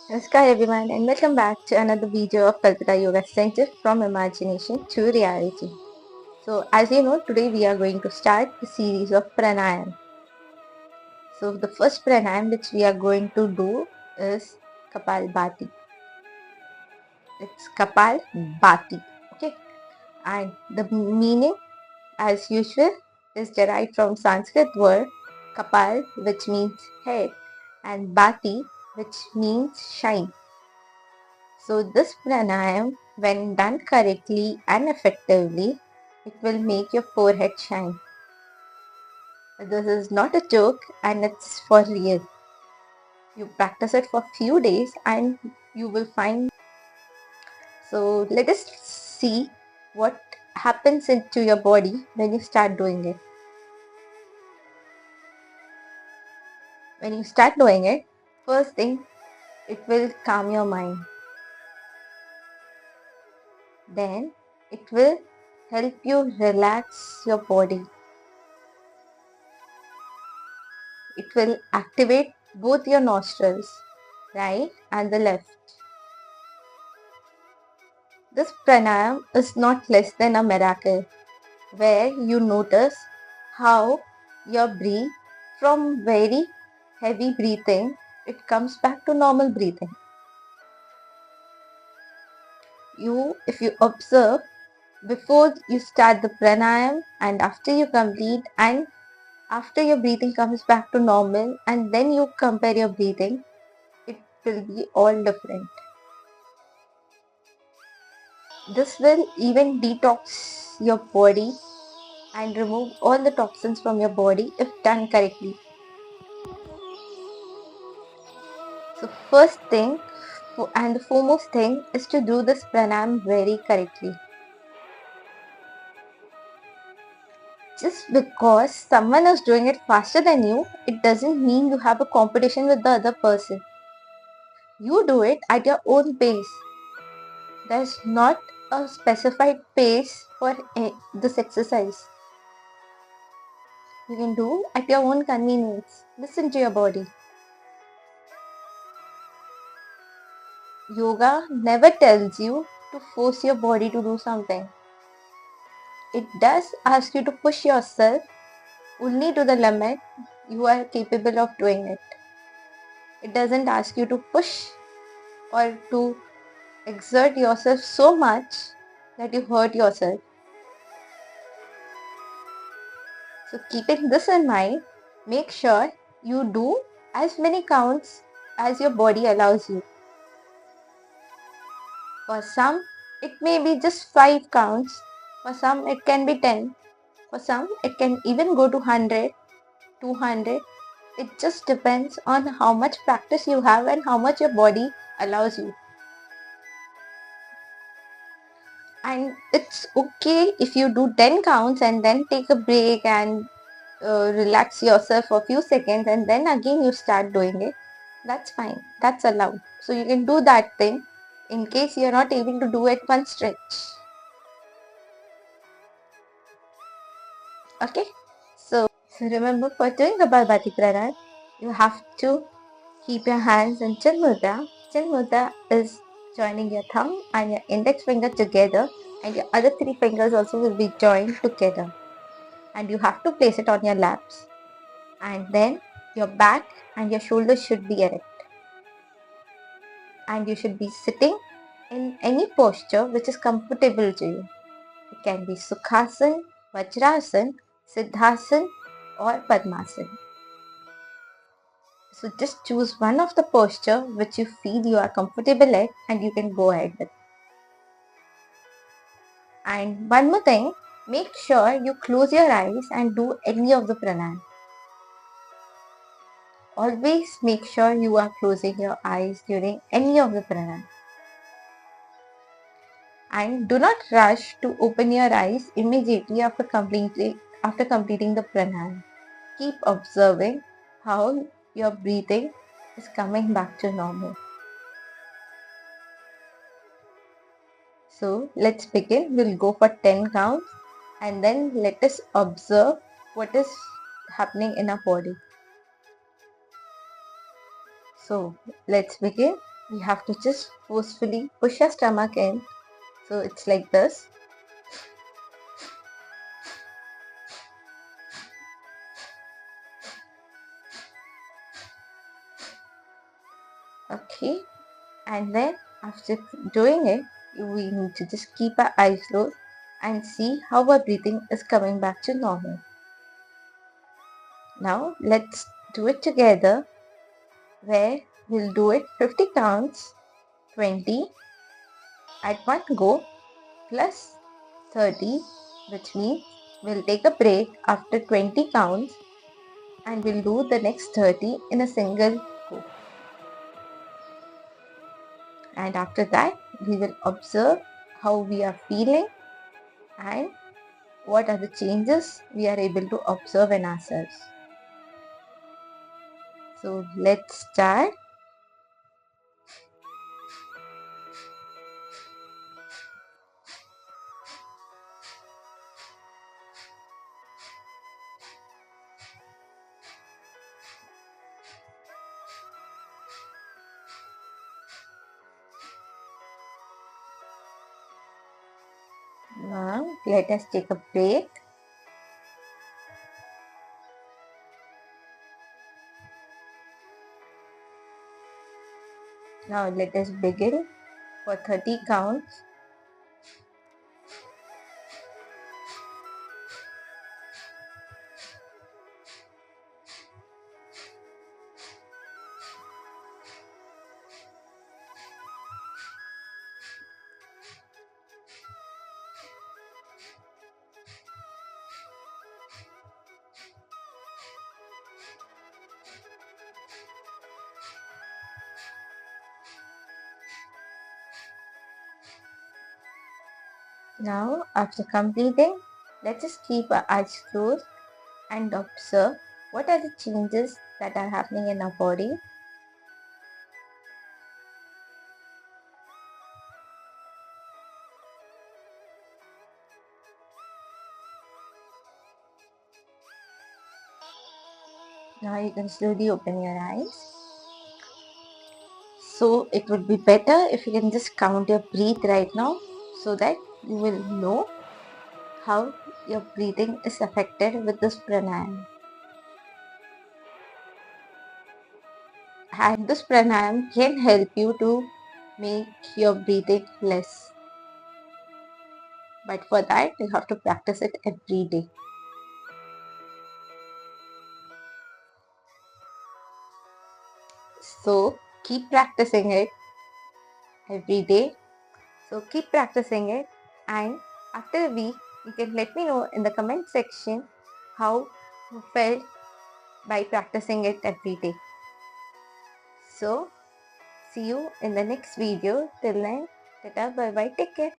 Namaskar everyone and welcome back to another video of Kalpita Yoga Center from imagination to reality. So as you know, today we are going to start the series of pranayam. So the first pranayam which we are going to do is Kapalbhati. It's Kapalbhati. Okay. And the meaning as usual is derived from Sanskrit word Kapal, which means head, and Bhati, which means shine. So this pranayam, when done correctly and effectively, it will make your forehead shine. This is not a joke and it's for real. You practice it for few days and you will find. So let us see what happens into your body when you start doing it. When you start doing it, first thing, it will calm your mind. Then it will help you relax your body. It will activate both your nostrils, right and the left. This pranayam is not less than a miracle, where you notice how your breath from very heavy breathing, it comes back to normal breathing. If you observe before you start the pranayam and after you complete and after your breathing comes back to normal and then you compare your breathing, it will be all different. This will even detox your body and remove all the toxins from your body if done correctly. So first thing and the foremost thing is to do this pranayam very correctly. Just because someone is doing it faster than you, it doesn't mean you have a competition with the other person. You do it at your own pace. There's not a specified pace for this exercise. You can do at your own convenience. Listen to your body. Yoga never tells you to force your body to do something. It does ask you to push yourself only to the limit you are capable of doing it. It doesn't ask you to push or to exert yourself so much that you hurt yourself. So keeping this in mind, make sure you do as many counts as your body allows you. For some, it may be just 5 counts. For some, it can be 10. For some, it can even go to 100, 200. It just depends on how much practice you have and how much your body allows you. And it's okay if you do 10 counts and then take a break and relax yourself for a few seconds and then again you start doing it. That's fine. That's allowed. So you can do that thing in case you're not able to do it one stretch. Okay? So remember, for doing the Kapalbhati pranayam, you have to keep your hands in Chin Mudra. Chin Mudra is joining your thumb and your index finger together, and your other 3 fingers also will be joined together. And you have to place it on your laps. And then your back and your shoulders should be erect. And you should be sitting in any posture which is comfortable to you. It can be Sukhasana, Vajrasana, Siddhasana or Padmasana. So just choose one of the posture which you feel you are comfortable at and you can go ahead with. And one more thing, make sure you close your eyes and do any of the pranayam. Always make sure you are closing your eyes during any of the pranayam. And do not rush to open your eyes immediately after completing the pranayam. Keep observing how your breathing is coming back to normal. So let's begin. We'll go for 10 counts and then let us observe what is happening in our body. So let's begin. we have to just forcefully push our stomach in. So it's like this. Okay, and then after doing it, we need to just keep our eyes closed and see how our breathing is coming back to normal. Now let's do it together, where we'll do it 50 counts, 20 at one go plus 30, which means we'll take a break after 20 counts and we'll do the next 30 in a single go. And after that, we will observe how we are feeling and what are the changes we are able to observe in ourselves. So let's start. Now let us take a break. Now let us begin for 30 counts. Now after completing, let us keep our eyes closed and observe what are the changes that are happening in our body. Now you can slowly open your eyes. So it would be better if you can just count your breath right now, so that you will know how your breathing is affected with this pranayam. And this pranayam can help you to make your breathing less. But for that, you have to practice it every day. So keep practicing it every day. So keep practicing it, and after a week, you can let me know in the comment section how you felt by practicing it every day. So see you in the next video. Till then, tata, bye bye, take care.